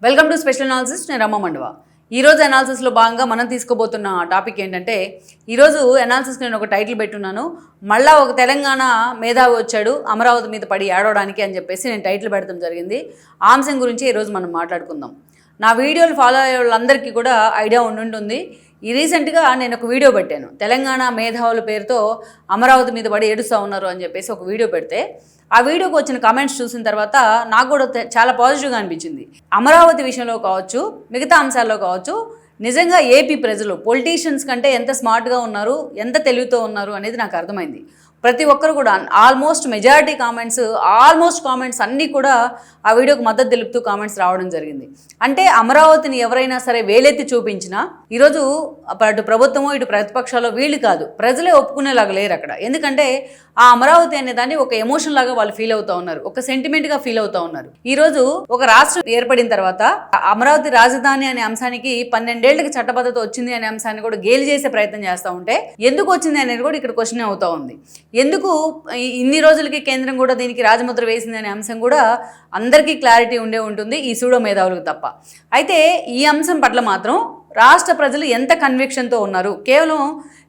Welcome to special analysis. నేను రమ్మ మండవ. ఈరోజు అనాలిసిస్లో భాగంగా మనం తీసుకోబోతున్న టాపిక్ ఏంటంటే, ఈరోజు అనాలిసిస్ నేను ఒక టైటిల్ పెట్టున్నాను, మళ్ళా ఒక తెలంగాణ మేధావి వచ్చాడు అమరావతి మీద పడి ఏడవడానికి అని చెప్పేసి నేను టైటిల్ పెడతాం జరిగింది. ఆ అంశం గురించి ఈరోజు మనం మాట్లాడుకుందాం. నా వీడియోలు ఫాలో అయ్యే వాళ్ళందరికీ కూడా ఐడియా ఉండుంటుంది. ఈ రీసెంట్గా నేను ఒక వీడియో పెట్టాను, తెలంగాణ మేధావుల పేరుతో అమరావతి మీద పడి ఏడుస్తూ ఉన్నారు అని చెప్పేసి ఒక వీడియో పెడితే, ఆ వీడియోకి వచ్చిన కమెంట్స్ చూసిన తర్వాత నాకు కూడా చాలా పాజిటివ్గా అనిపించింది. అమరావతి విషయంలో కావచ్చు, మిగతా అంశాల్లో కావచ్చు, నిజంగా ఏపీ ప్రజలు పొలిటీషియన్స్ కంటే ఎంత స్మార్ట్గా ఉన్నారు, ఎంత తెలివితో ఉన్నారు అనేది నాకు అర్థమైంది. ప్రతి ఒక్కరు కూడా ఆల్మోస్ట్ మెజారిటీ కామెంట్స్ అన్నీ కూడా ఆ వీడియోకి మద్దతు తెలుపుతూ కామెంట్స్ రావడం జరిగింది. అంటే అమరావతిని ఎవరైనా సరే వేలెత్తి చూపించినా ఈరోజు అటు ప్రభుత్వమో ఇటు ప్రతిపక్షాలు వీళ్ళు కాదు, ప్రజలే ఒప్పుకునేలాగా లేరు అక్కడ. ఎందుకంటే ఆ అమరావతి అనే దాన్ని ఒక ఎమోషన్ లాగా వాళ్ళు ఫీల్ అవుతూ ఉన్నారు, ఒక సెంటిమెంట్గా ఫీల్ అవుతూ ఉన్నారు. ఈరోజు ఒక రాష్ట్రం ఏర్పడిన తర్వాత అమరావతి రాజధాని అనే అంశానికి 12 ఏళ్లకి చట్టబద్ధత వచ్చింది అనే అంశాన్ని కూడా గేలి చేసే ప్రయత్నం చేస్తూ ఉంటే, ఎందుకు వచ్చింది అనేది కూడా ఇక్కడ క్వశ్చన్ అవుతూ ఉంది. ఎందుకు ఇన్ని రోజులకి కేంద్రం కూడా దీనికి రాజముద్ర వేసింది అనే అంశం కూడా అందరికీ క్లారిటీ ఉండే ఉంటుంది, ఈ సూడో మేధావులకు తప్ప. అయితే ఈ అంశం పట్ల మాత్రం రాష్ట్ర ప్రజలు ఎంత కన్విక్షన్తో ఉన్నారు. కేవలం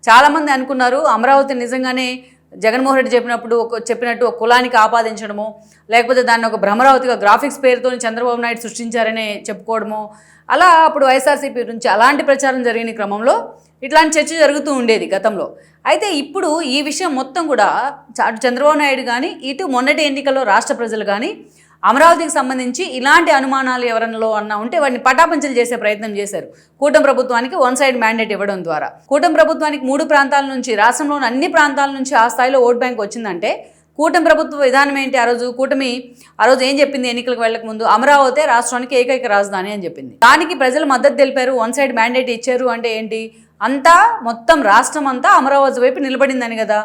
చాలామంది అనుకున్నారు అమరావతి నిజంగానే జగన్మోహన్ రెడ్డి చెప్పినట్టు ఒక కులానికి ఆపాదించడమో, లేకపోతే దాన్ని ఒక భ్రమరావతిగా గ్రాఫిక్స్ పేరుతో చంద్రబాబు నాయుడు సృష్టించారనే చెప్పుకోవడమో, అలా అప్పుడు వైఎస్ఆర్సీపీ నుంచి అలాంటి ప్రచారం జరిగిన క్రమంలో ఇట్లాంటి చర్చ జరుగుతూ ఉండేది గతంలో. అయితే ఇప్పుడు ఈ విషయం మొత్తం కూడా అటు చంద్రబాబు నాయుడు కానీ, ఇటు మొన్నటి ఎన్నికల్లో రాష్ట్ర ప్రజలు కానీ అమరావతికి సంబంధించి ఇలాంటి అనుమానాలు ఎవరన్నలో అన్నా ఉంటే వాడిని పటాపంచలు చేసే ప్రయత్నం చేశారు. కూటమి ప్రభుత్వానికి 1 సైడ్ మ్యాండేట్ ఇవ్వడం ద్వారా కూటమి ప్రభుత్వానికి 3 ప్రాంతాల నుంచి, రాష్ట్రంలోని అన్ని ప్రాంతాల నుంచి ఆ స్థాయిలో ఓట్ బ్యాంక్ వచ్చిందంటే కూటమి ప్రభుత్వ విధానం ఏంటి? ఆ రోజు ఏం చెప్పింది? ఎన్నికలకు వెళ్ళక ముందు అమరావతి రాష్ట్రానికి ఏకైక రాజధాని అని చెప్పింది. దానికి ప్రజలు మద్దతు తెలిపారు, 1 సైడ్ మ్యాండేట్ ఇచ్చారు. అంటే ఏంటి? మొత్తం రాష్ట్రం అంతా అమరావతి వైపు నిలబడిందని కదా.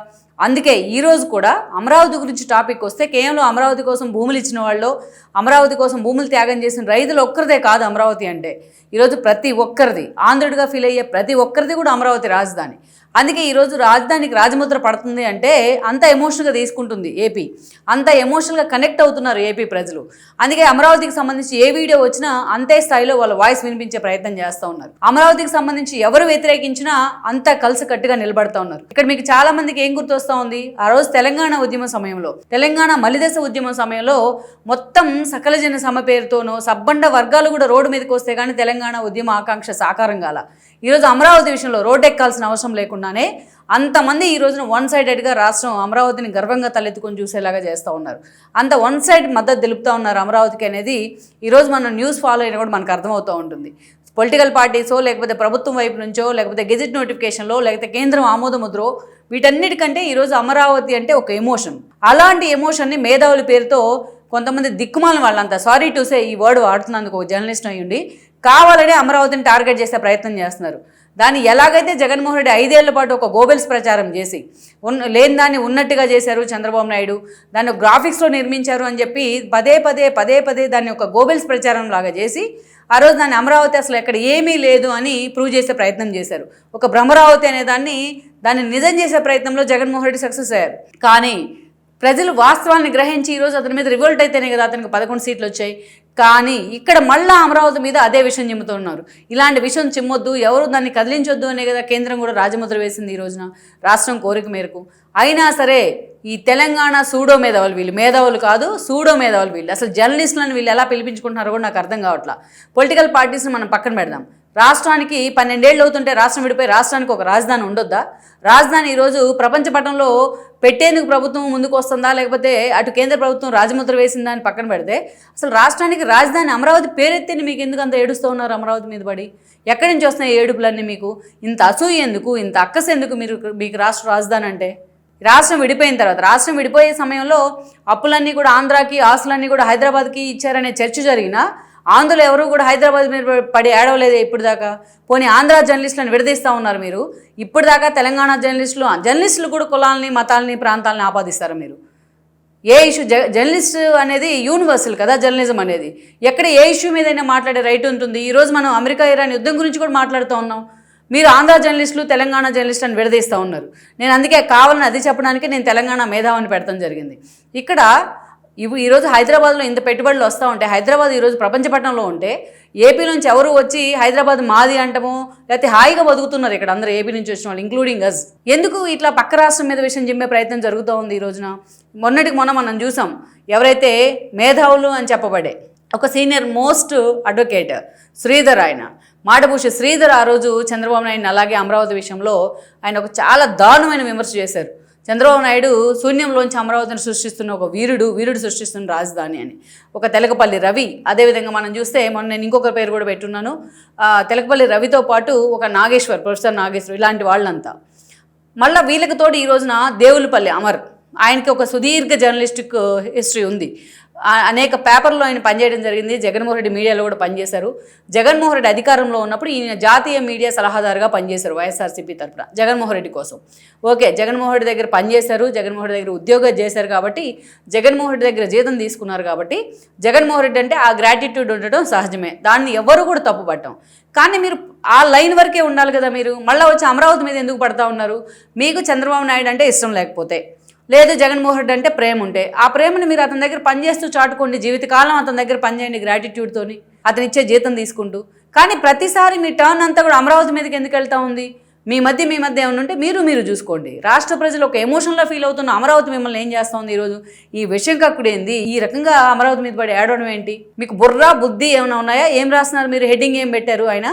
అందుకే ఈరోజు కూడా అమరావతి గురించి టాపిక్ వస్తే కేవలం అమరావతి కోసం భూములు ఇచ్చిన వాళ్ళు, అమరావతి కోసం భూములు త్యాగం చేసిన రైతులు ఒక్కరిదే కాదు అమరావతి అంటే. ఈరోజు ప్రతి ఒక్కరిది, ఆంధ్రుడిగా ఫీల్ అయ్యే ప్రతి ఒక్కరిది కూడా అమరావతి రాజధాని. అందుకే ఈరోజు రాజధానికి రాజముద్ర పడుతుంది అంటే అంత ఎమోషనల్గా తీసుకుంటుంది ఏపీ, అంత ఎమోషనల్గా కనెక్ట్ అవుతున్నారు ఏపీ ప్రజలు. అందుకే అమరావతికి సంబంధించి ఏ వీడియో వచ్చినా అంతే స్థాయిలో వాళ్ళ వాయిస్ వినిపించే ప్రయత్నం చేస్తూ ఉన్నారు. అమరావతికి సంబంధించి ఎవరు వ్యతిరేకించినా అంత కలిసి కట్టుగా నిలబడతా ఉన్నారు. ఇక్కడ మీకు చాలా మందికి ఏం గుర్తొస్తూ ఉంది? ఆ రోజు తెలంగాణ ఉద్యమ సమయంలో, తెలంగాణ మలిదశ ఉద్యమ సమయంలో మొత్తం సకల జన సమ పేరుతోనో సబ్బండ వర్గాలు కూడా రోడ్డు మీదకి వస్తే కానీ తెలంగాణ ఉద్యమ ఆకాంక్ష సాకారం కాల. ఈరోజు అమరావతి విషయంలో రోడ్డు ఎక్కాల్సిన అవసరం లేకుండానే అంతమంది ఈ రోజున 1 సైడెడ్గా రాష్ట్రం అమరావతిని గర్వంగా తలెత్తుకొని చూసేలాగా చేస్తూ ఉన్నారు. అంత 1 సైడ్ మద్దతు తెలుపుతూ ఉన్నారు అమరావతికి అనేది ఈరోజు మనం న్యూస్ ఫాలో అయినా కూడా మనకు అర్థమవుతూ ఉంటుంది. పొలిటికల్ పార్టీసో, లేకపోతే ప్రభుత్వం వైపు నుంచో, లేకపోతే గెజిట్ నోటిఫికేషన్లో, లేకపోతే కేంద్రం ఆమోద ముద్రో, వీటన్నిటికంటే ఈరోజు అమరావతి అంటే ఒక ఎమోషన్. అలాంటి ఎమోషన్ని మేధావుల పేరుతో కొంతమంది దిక్కుమాలిన వాళ్ళంతా, సారీ టు సే ఈ వర్డ్ వాడుతున్నందుకు ఒక జర్నలిస్ట్ అయ్యుండి, కావాలనే అమరావతిని టార్గెట్ చేసే ప్రయత్నం చేస్తున్నారు. దాన్ని ఎలాగైతే జగన్మోహన్ రెడ్డి 5 ఏళ్ల పాటు ఒక గోబెల్స్ ప్రచారం చేసి లేని దాన్ని ఉన్నట్టుగా చేశారు చంద్రబాబు నాయుడు, దాన్ని గ్రాఫిక్స్లో నిర్మించారు అని చెప్పి పదే పదే దాన్ని ఒక గోబెల్స్ ప్రచారం లాగా చేసి ఆ రోజు దాన్ని అమరావతి అసలు ఎక్కడ ఏమీ లేదు అని ప్రూవ్ చేసే ప్రయత్నం చేశారు. ఒక భ్రమరావతి అనే దాన్ని నిజం చేసే ప్రయత్నంలో జగన్మోహన్ రెడ్డి సక్సెస్ అయ్యారు. కానీ ప్రజలు వాస్తవాన్ని గ్రహించి ఈరోజు అతని మీద రివోల్ట్ అయితేనే కదా అతనికి 11 సీట్లు వచ్చాయి. కానీ ఇక్కడ మళ్ళా అమరావతి మీద అదే విషయం చిమ్ముతున్నారు. ఇలాంటి విషయం చిమ్మొద్దు, ఎవరు దాన్ని కదిలించొద్దు అనే కదా కేంద్రం కూడా రాజముద్ర వేసింది ఈ రోజున రాష్ట్రం కోరిక మేరకు. అయినా సరే ఈ తెలంగాణ సూడో మేధావులు, వీళ్ళు మేధావులు కాదు, సూడో మేధావులు వీళ్ళు. అసలు జర్నలిస్టులను వీళ్ళు ఎలా పిలిపించుకుంటున్నారో కూడా నాకు అర్థం కావట్లా. పొలిటికల్ పార్టీస్ని మనం పక్కన పెడదాం. రాష్ట్రానికి 12 ఏళ్ళు అవుతుంటే రాష్ట్రం విడిపోయి రాష్ట్రానికి ఒక రాజధాని ఉండొద్దా? రాజధాని ఈరోజు ప్రపంచ పటంలో పెట్టేందుకు ప్రభుత్వం ముందుకు వస్తుందా, లేకపోతే అటు కేంద్ర ప్రభుత్వం రాజముద్ర వేసిందా అని పక్కన పెడితే అసలు రాష్ట్రానికి రాజధాని అమరావతి పేరెత్తిని మీకు ఎందుకు అంత ఏడుస్తూ ఉన్నారు? అమరావతి మీద పడి ఎక్కడి నుంచి వస్తున్నాయి ఏడుపులన్నీ? మీకు ఇంత అసూయ ఎందుకు, ఇంత అక్కస ఎందుకు మీకు రాష్ట్ర రాజధాని అంటే? రాష్ట్రం విడిపోయిన తర్వాత, రాష్ట్రం విడిపోయే సమయంలో అప్పులన్నీ కూడా ఆంధ్రాకి, ఆస్తులన్నీ కూడా హైదరాబాద్కి ఇచ్చారనే చర్చ జరిగినా ఆంధ్రలో ఎవరు కూడా హైదరాబాద్ మీద పడి ఏడవలేదే ఇప్పుడు దాకా. పోనీ ఆంధ్ర జర్నలిస్టులను విడదీస్తూ ఉన్నారు మీరు. ఇప్పుడు దాకా తెలంగాణ జర్నలిస్టులు కూడా కులాలని, మతాలని, ప్రాంతాలని ఆపాదిస్తారు మీరు. ఏ ఇష్యూ జర్నలిస్ట్ అనేది యూనివర్సల్ కదా, జర్నలిజం అనేది ఎక్కడ ఏ ఇష్యూ మీదైనా మాట్లాడే రైట్ ఉంటుంది. ఈరోజు మనం అమెరికా ఇరాన్ యుద్ధం గురించి కూడా మాట్లాడుతూ ఉన్నాం. మీరు ఆంధ్ర జర్నలిస్టులు, తెలంగాణ జర్నలిస్టులను విడదీస్తూ ఉన్నారు. నేను అందుకే కావాలని అది చెప్పడానికి నేను తెలంగాణ మేధావిని పెడతాం జరిగింది. ఇక్కడ ఈరోజు హైదరాబాద్లో ఇంత పెట్టుబడులు వస్తూ ఉంటాయి, హైదరాబాద్ ఈరోజు ప్రపంచ పట్టణంలో ఉంటే ఏపీ నుంచి ఎవరు వచ్చి హైదరాబాద్ మాది అంటమో లేకపోతే హాయిగా బతుకుతున్నారు ఇక్కడ అందరూ ఏపీ నుంచి వచ్చిన వాళ్ళు ఇంక్లూడింగ్ అస్. ఎందుకు ఇట్లా పక్క రాష్ట్రం మీద విషయం చెప్పే ప్రయత్నం జరుగుతూ ఉంది ఈ రోజున? మొన్నటికి మొన్న మనం చూసాం, ఎవరైతే మేధావులు అని చెప్పబడే ఒక సీనియర్ మోస్ట్ అడ్వకేట్ శ్రీధర్, ఆయన మాటభూషి శ్రీధర్ ఆ రోజు చంద్రబాబు నాయుడుని అలాగే అమరావతి విషయంలో ఆయన ఒక చాలా దారుణమైన విమర్శ చేశారు. చంద్రబాబు నాయుడు శూన్యంలోంచి అమరావతిని సృష్టిస్తున్న ఒక వీరుడు సృష్టిస్తున్న రాజధాని అని. ఒక తెలకపల్లి రవి, అదేవిధంగా మనం చూస్తే మొన్న నేను ఇంకొక పేరు కూడా పెట్టున్నాను, తెలకపల్లి రవితో పాటు ఒక నాగేశ్వర్, ప్రొఫెసర్ నాగేశ్వర్, ఇలాంటి వాళ్ళంతా. మళ్ళీ వీళ్ళకి తోటి ఈ రోజున దేవులపల్లి అమర్, ఆయనకి ఒక సుదీర్ఘ జర్నలిస్టిక్ హిస్టరీ ఉంది. అనేక పేపర్లో ఆయన పనిచేయడం జరిగింది. జగన్మోహన్ రెడ్డి మీడియాలో కూడా పనిచేశారు. జగన్మోహన్ రెడ్డి అధికారంలో ఉన్నప్పుడు ఈయన జాతీయ మీడియా సలహాదారుగా పనిచేశారు వైఎస్ఆర్సీపీ తరఫున జగన్మోహన్ రెడ్డి కోసం. ఓకే, జగన్మోహన్ రెడ్డి దగ్గర పనిచేశారు, జగన్మోహన్ రెడ్డి దగ్గర ఉద్యోగం చేశారు కాబట్టి, జగన్మోహన్ రెడ్డి దగ్గర జీతం తీసుకున్నారు కాబట్టి జగన్మోహన్ రెడ్డి అంటే ఆ గ్రాటిట్యూడ్ ఉండటం సహజమే, దాన్ని ఎవరు కూడా తప్పు పట్టం. కానీ మీరు ఆ లైన్ వరకే ఉండాలి కదా. మీరు మళ్ళీ వచ్చి అమరావతి మీద ఎందుకు పడతా ఉన్నారు? మీకు చంద్రబాబు నాయుడు అంటే ఇష్టం లేకపోతే, లేదు జగన్మోహన్ రెడ్డి అంటే ప్రేమ ఉంటే, ఆ ప్రేమను మీరు అతని దగ్గర పనిచేస్తూ చాటుకోండి, జీవితకాలం అతని దగ్గర పనిచేయండి గ్రాటిట్యూడ్తోని, అతను ఇచ్చే జీతం తీసుకుంటూ. కానీ ప్రతిసారి మీ టర్న్ అంతా కూడా అమరావతి మీదకి ఎందుకు వెళ్తా ఉంది? మీ మధ్య ఏమైనా ఉంటే మీరు చూసుకోండి. రాష్ట్ర ప్రజలు ఒక ఎమోషన్లో ఫీల్ అవుతున్న అమరావతి మిమ్మల్ని ఏం చేస్తూ ఉంది ఈరోజు? ఈ విషయం కక్కుడేంది? ఈ రకంగా అమరావతి మీద పడి ఏడవడం ఏంటి? మీకు బుర్ర బుద్ధి ఏమైనా ఉన్నాయా? ఏం రాస్తున్నారు మీరు? హెడ్డింగ్ ఏం పెట్టారు? ఆయన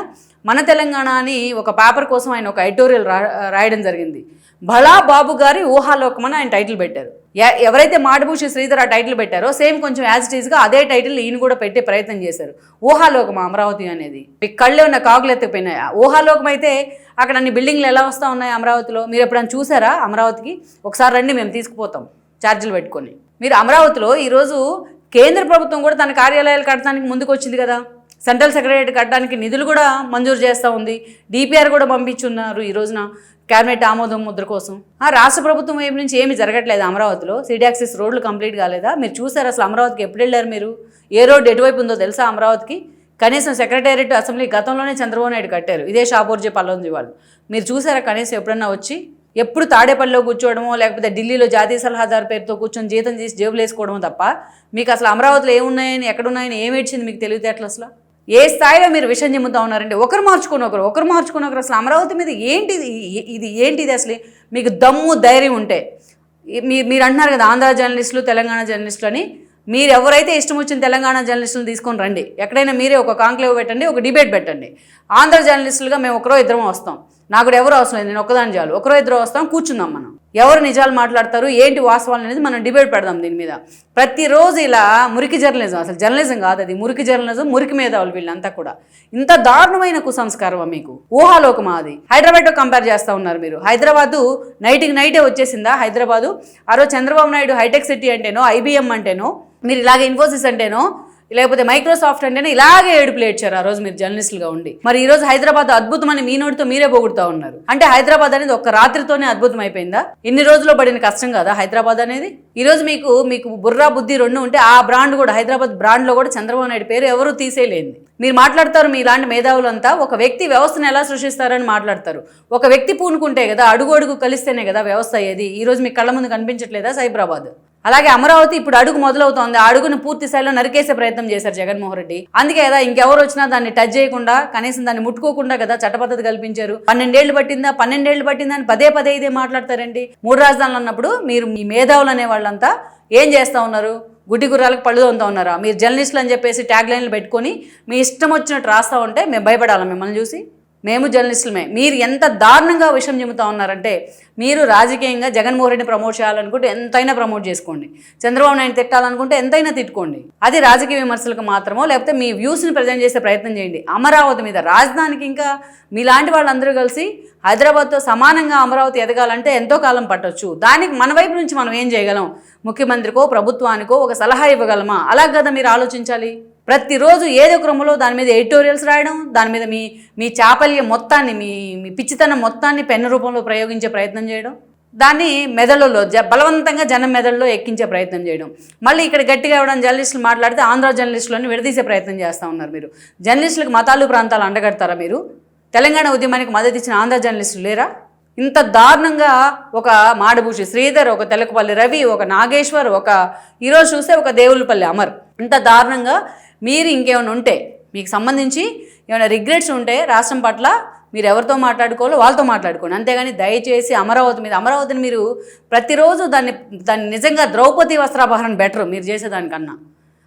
మన తెలంగాణ అని ఒక పేపర్ కోసం ఆయన ఒక ఎడిటోరియల్ రాయడం జరిగింది. భళా బాబు గారి ఊహాలోకం అని ఆయన టైటిల్ పెట్టారు. ఎవరైతే మాటభూషి శ్రీధర్ ఆ టైటిల్ పెట్టారో సేమ్ కొంచెం యాజ్ ఇట్ ఈస్గా అదే టైటిల్ ఈయన కూడా పెట్టే ప్రయత్నం చేశారు. ఊహాలోకం అమరావతి అనేది. మీకు కళ్ళు ఉన్న కాకులు ఎత్తుకుపోయినాయి. ఊహాలోకం అయితే అక్కడ అన్ని బిల్డింగ్లు ఎలా వస్తూ ఉన్నాయి అమరావతిలో? మీరు ఎప్పుడైనా చూసారా అమరావతికి? ఒకసారి రండి, మేము తీసుకుపోతాం ఛార్జీలు పెట్టుకొని. మీరు అమరావతిలో ఈరోజు కేంద్ర ప్రభుత్వం కూడా తన కార్యాలయాలు కట్టడానికి ముందుకు వచ్చింది కదా. సెంట్రల్ సెక్రటరీ కట్టడానికి నిధులు కూడా మంజూరు చేస్తూ ఉంది. డిపిఆర్ కూడా పంపించున్నారు ఈ రోజున క్యాబినెట్ ఆమోదం ముద్ర కోసం. రాష్ట్ర ప్రభుత్వం వైపు నుంచి ఏమి జరగట్లేదు అమరావతిలో. సిటీ యాక్సెస్ రోడ్లు కంప్లీట్ కాలేదా? మీరు చూసారు అసలు అమరావతికి ఎప్పుడు వెళ్ళారు మీరు? ఏ రోడ్డు ఎటువైపు ఉందో తెలుసా అమరావతికి? కనీసం సెక్రటేరియట్ అసెంబ్లీ గతంలోనే చంద్రబాబు నాయుడు కట్టారు, ఇదే షాపూర్జీ పల్లంజీ వాళ్ళు. మీరు చూసారా కనీసం ఎప్పుడన్నా వచ్చి? ఎప్పుడు తాడేపల్లిలో కూర్చోవడమో లేకపోతే ఢిల్లీలో జాతీయ సలహాదారు పేరుతో కూర్చొని జీతం చేసి జేబులు వేసుకోవడమో తప్ప మీకు అసలు అమరావతిలో ఏమున్నాయని, ఎక్కడున్నాయని, ఏమి ఇచ్చింది మీకు తెలివితేటలు? అసలు ఏ స్థాయిలో మీరు విషయం చెబుతూ ఉన్నారంటే ఒకరు మార్చుకుని ఒకరు అసలు అమరావతి మీద ఏంటిది అసలు? మీకు దమ్ము ధైర్యం ఉంటే మీరు అంటున్నారు కదా ఆంధ్ర జర్నలిస్టులు తెలంగాణ జర్నలిస్టులు అని. మీరు ఎవరైతే ఇష్టం వచ్చిన తెలంగాణ జర్నలిస్టులు తీసుకొని రండి, ఎక్కడైనా మీరే ఒక కాంక్లేవ్ పెట్టండి, ఒక డిబేట్ పెట్టండి. ఆంధ్ర జర్నలిస్టులుగా మేము ఒకరో ఇద్దరం వస్తాం, నాకు కూడా ఎవరు అవసరం లేదు, నేను ఒక్కదాని చాలు, ఒకరో ఇద్దరు వస్తాం, కూర్చుందాం. మనం ఎవరు నిజాలు మాట్లాడతారు, ఏంటి వాస్తవాలు అనేది మనం డిబేట్ పెడదాం దీని మీద. ప్రతిరోజు ఇలా మురికి జర్నలిజం, అసలు జర్నలిజం కాదు అది, మురికి జర్నలిజం, మురికి మేధావులు వీళ్ళంతా కూడా. ఇంత దారుణమైన కుసంస్కారం మీకు? ఊహాలోకం అది. హైదరాబాద్తో కంపేర్ చేస్తూ ఉన్నారు మీరు. హైదరాబాదు నైట్కి నైటే వచ్చేసిందా హైదరాబాదు? ఆ రోజు చంద్రబాబు నాయుడు హైటెక్ సిటీ అంటేనో, ఐబీఎం అంటేనో, మీరు ఇలాగే ఇన్ఫోసిస్ అంటేనో, లేకపోతే మైక్రోసాఫ్ట్ అంటేనే ఇలాగే ఏడుపులు ఏడ్చారు ఆ రోజు మీరు జర్నలిస్టులుగా ఉండి. మరి ఈ రోజు హైదరాబాద్ అద్భుతమని మీ నోటితో మీరే పొగుడుతూ ఉన్నారు. అంటే హైదరాబాద్ అనేది ఒక్క రాత్రితోనే అద్భుతం అయిపోయిందా? ఇన్ని రోజుల్లో పడిన కష్టం కదా హైదరాబాద్ అనేది? ఈ రోజు మీకు బుర్రా బుద్ధి రెండు ఉంటే ఆ బ్రాండ్ కూడా, హైదరాబాద్ బ్రాండ్లో కూడా చంద్రబాబు నాయుడు పేరు ఎవరు తీసేయలేంది. మీరు మాట్లాడతారు, మీ ఇలాంటి మేధావులంతా ఒక వ్యక్తి వ్యవస్థను ఎలా సృష్టిస్తారని మాట్లాడతారు. ఒక వ్యక్తి పూనుకుంటే కదా, అడుగు అడుగు కలిస్తేనే కదా వ్యవస్థ అయ్యేది. ఈ రోజు మీ కళ్ళ ముందు కనిపించట్లేదా సైబరాబాద్? అలాగే అమరావతి ఇప్పుడు అడుగు మొదలవుతోంది. ఆ అడుగును పూర్తి స్థాయిలో నరికేసే ప్రయత్నం చేశారు జగన్మోహన్ రెడ్డి. అందుకే కదా ఇంకెవరు వచ్చినా దాన్ని టచ్ చేయకుండా, కనీసం దాన్ని ముట్టుకోకుండా కదా చట్టపద్ధతి కల్పించారు. 12 ఏళ్ళు పట్టిందా అని పదే ఇదే మాట్లాడతారండి. 3 రాజధానులు అన్నప్పుడు మీరు మీ మేధావులు అనే వాళ్ళంతా ఏం చేస్తూ ఉన్నారు? గుడ్డి గుర్రాలకు పళ్ళు తోముతూ ఉన్నారా? మీరు జర్నలిస్టులు అని చెప్పేసి ట్యాగ్ లైన్లు పెట్టుకొని మీ ఇష్టం వచ్చినట్టు రాస్తూ ఉంటే మేము భయపడాలా మిమ్మల్ని చూసి? మేము జర్నలిస్టులమే. మీరు ఎంత దారుణంగా విషయం చెబుతూ ఉన్నారంటే, మీరు రాజకీయంగా జగన్మోహన్ రెడ్డిని ప్రమోట్ చేయాలనుకుంటే ఎంతైనా ప్రమోట్ చేసుకోండి, చంద్రబాబు నాయుడు తిట్టాలనుకుంటే ఎంతైనా తిట్టుకోండి. అది రాజకీయ విమర్శలకు మాత్రమో లేకపోతే మీ వ్యూస్ని ప్రజెంట్ చేసే ప్రయత్నం చేయండి. అమరావతి మీద, రాజధానికి ఇంకా మీలాంటి వాళ్ళందరూ కలిసి హైదరాబాద్తో సమానంగా అమరావతి ఎదగాలంటే ఎంతో కాలం పట్టొచ్చు. దానికి మన వైపు నుంచి మనం ఏం చేయగలం? ముఖ్యమంత్రికో ప్రభుత్వానికో ఒక సలహా ఇవ్వగలమా? అలా కదా మీరు ఆలోచించాలి. ప్రతిరోజు ఏదో క్రమంలో దాని మీద ఎడిటోరియల్స్ రాయడం, దాని మీద మీ చాపల్య మొత్తాన్ని, మీ పిచ్చితనం మొత్తాన్ని పెన్ను రూపంలో ప్రయోగించే ప్రయత్నం చేయడం, దాన్ని మెదడులో బలవంతంగా జనం మెదడులో ఎక్కించే ప్రయత్నం చేయడం. మళ్ళీ ఇక్కడ గట్టిగా ఇవ్వడం, జర్నలిస్టులు మాట్లాడితే ఆంధ్ర జర్నలిస్టులను విడదీసే ప్రయత్నం చేస్తూ ఉన్నారు మీరు. జర్నలిస్టులకు మతాలు ప్రాంతాలు అండగడతారా మీరు? తెలంగాణ ఉద్యమానికి మద్దతు ఇచ్చిన ఆంధ్ర జర్నలిస్టులు లేరా? ఇంత దారుణంగా ఒక మాడభూషి శ్రీధర్, ఒక తెలకపల్లి రవి, ఒక నాగేశ్వర్, ఒక ఈరోజు చూస్తే ఒక దేవులపల్లి అమర్, ఇంత దారుణంగా మీరు ఇంకేమైనా ఉంటే మీకు సంబంధించి ఏమైనా రిగ్రెట్స్ ఉంటే రాష్ట్రం పట్ల మీరు ఎవరితో మాట్లాడుకోవాలో వాళ్ళతో మాట్లాడుకోండి. అంతేగాని దయచేసి అమరావతిని మీరు ప్రతిరోజు దాన్ని నిజంగా ద్రౌపది వస్త్రాపహరణ బెటర్ మీరు చేసేదానికన్నా.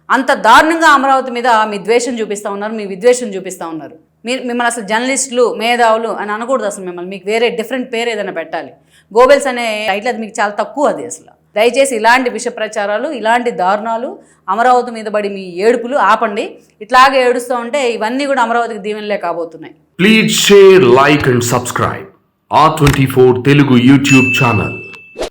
అంత దారుణంగా అమరావతి మీద మీ ద్వేషం చూపిస్తూ ఉన్నారు, మీ విద్వేషం చూపిస్తూ ఉన్నారు. మిమ్మల్ని అసలు జర్నలిస్టులు, మేధావులు అని అనకూడదు. అసలు మిమ్మల్ని మీకు వేరే డిఫరెంట్ పేరు ఏదైనా పెట్టాలి. గోబెల్స్ అనే టైటిల్ అది మీకు చాలా తక్కువ. అది అసలు దయచేసి ఇలాంటి విష ప్రచారాలు, ఇలాంటి దారుణాలు, అమరావతి మీద పడి మీ ఏడుపులు ఆపండి. ఇట్లాగే ఏడుస్తూ ఉంటే ఇవన్నీ కూడా అమరావతికి దీవెనలే కాబోతున్నాయి. Please share, like and subscribe R24 Telugu YouTube channel.